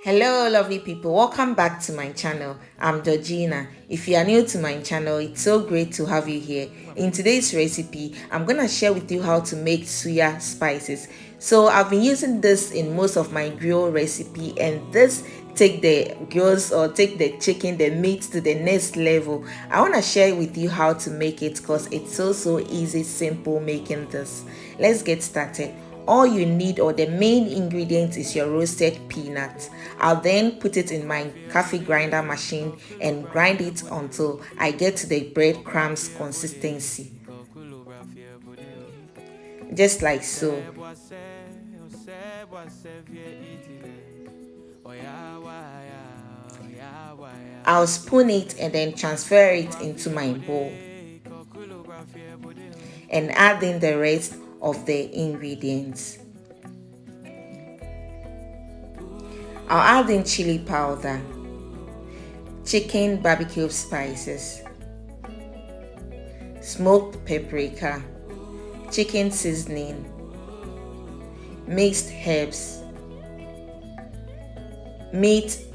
Hello lovely people, welcome back to my channel. I'm Georgina. If you are new to my channel, it's so great to have you here. In today's recipe, I'm gonna share with you how to make suya spices. So I've been using this in most of my grill recipe, and this take the grills or take the chicken, the meat to the next level. I want to share with you how to make it because it's so easy, simple making this. Let's get started. All you need, or the main ingredient, is your roasted peanut. I'll then put it in my coffee grinder machine and grind it until I get to the breadcrumbs consistency, just like so. I'll spoon it and then transfer it into my bowl and add in the rest of the ingredients. I'll add in chili powder, chicken barbecue spices, smoked paprika, chicken seasoning, mixed herbs, meat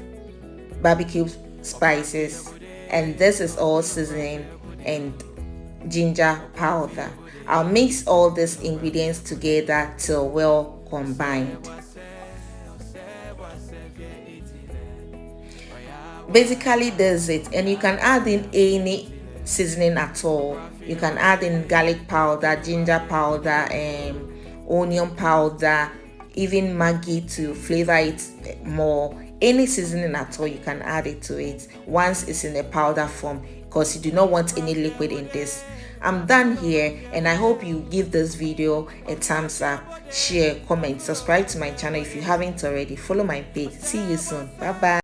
barbecue spices, and this is all seasoning, and ginger powder. I'll mix all these ingredients together till well combined. Basically this is it, and you can add in any seasoning at all. You can add in garlic powder, ginger powder, onion powder, even Maggi to flavor it more. Any seasoning at all, you can add it to it once it's in a powder form, because you do not want any liquid in this. I'm done here, and I hope you give this video a thumbs up, share, comment, subscribe to my channel if you haven't already, follow my page. See you soon. Bye bye.